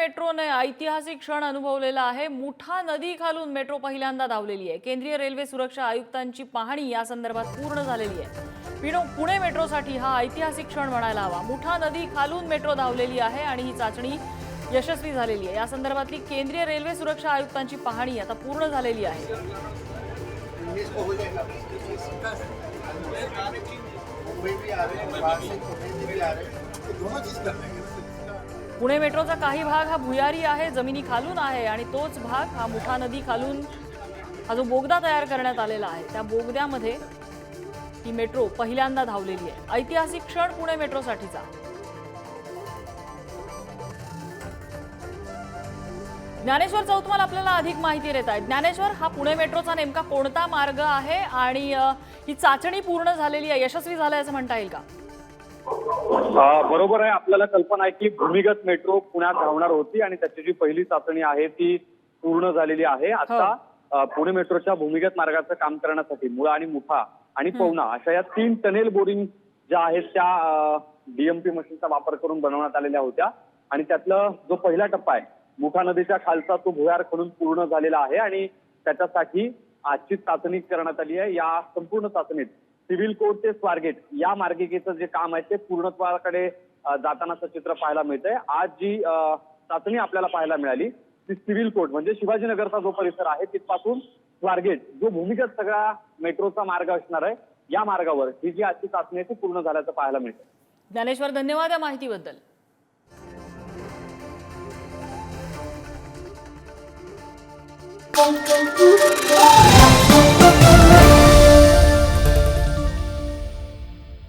मेट्रोने ऐतिहासिक क्षण अनुभवलेला आहे। मुठा नदी खालून मेट्रो पहिल्यांदा धावलेली आहे। केंद्रीय रेल्वे सुरक्षा आयुक्तांची पाहणी या संदर्भात पूर्ण झालेली आहे। पुणे मेट्रोसाठी हा ऐतिहासिक क्षण म्हणायला हवा। मुठा नदी खालून मेट्रो धावलेली आहे आणि ही चाचणी यशस्वी झालेली आहे। या संदर्भातली केंद्रीय रेल्वे सुरक्षा आयुक्तांची पाहणी आता पूर्ण झालेली आहे। पुणे मेट्रोचा काही भाग हा भुयारी आहे, जमिनी खालून आहे आणि तोच भाग हा मुठा नदी खालून हा जो बोगदा तयार करण्यात आलेला आहे त्या बोगद्यामध्ये ही मेट्रो पहिल्यांदा धावलेली आहे। ऐतिहासिक क्षण पुणे मेट्रोसाठीचा। ज्ञानेश्वर चौतमाल आपल्याला अधिक माहिती देत आहेत। ज्ञानेश्वर, हा पुणे मेट्रोचा नेमका कोणता मार्ग आहे आणि ही चाचणी पूर्ण झालेली आहे, यशस्वी झाली असं म्हणता येईल का? बरोबर आहे, आपल्याला कल्पना आहे की भूमिगत मेट्रो पुण्यात धावणार होती आणि त्याची जी पहिली चाचणी आहे ती पूर्ण झालेली आहे। आता पुणे मेट्रोच्या भूमिगत मार्गाचं काम करण्यासाठी मुळा आणि मुठा आणि पवना अशा या 3 टनेल बोरिंग ज्या आहेत त्या डीएमपी मशीनचा वापर करून बनवण्यात आलेल्या होत्या आणि त्यातला जो पहिला टप्पा आहे मुठा नदीच्या खालचा तो भुयार खणून पूर्ण झालेला आहे आणि त्याच्यासाठी आजची चाचणी करण्यात आली आहे। या संपूर्ण चाचणीत सिव्हिल कोर्ट ते स्वारगेट या मार्गिकेचं जे काम आहे ते पूर्णत्वाकडे जातानाचं चित्र पाहायला मिळतंय। आज जी चाचणी आपल्याला पाहायला मिळाली ती सिव्हिल कोर्ट म्हणजे शिवाजीनगरचा जो परिसर आहे तिथपासून स्वारगेट जो भूमिगत सगळा मेट्रोचा मार्ग असणार आहे या मार्गावर ही जी आजची चाचणी आहे ती पूर्ण झाल्याचं पाहायला मिळतं। ज्ञानेश्वर, धन्यवाद या माहितीबद्दल। Thank you.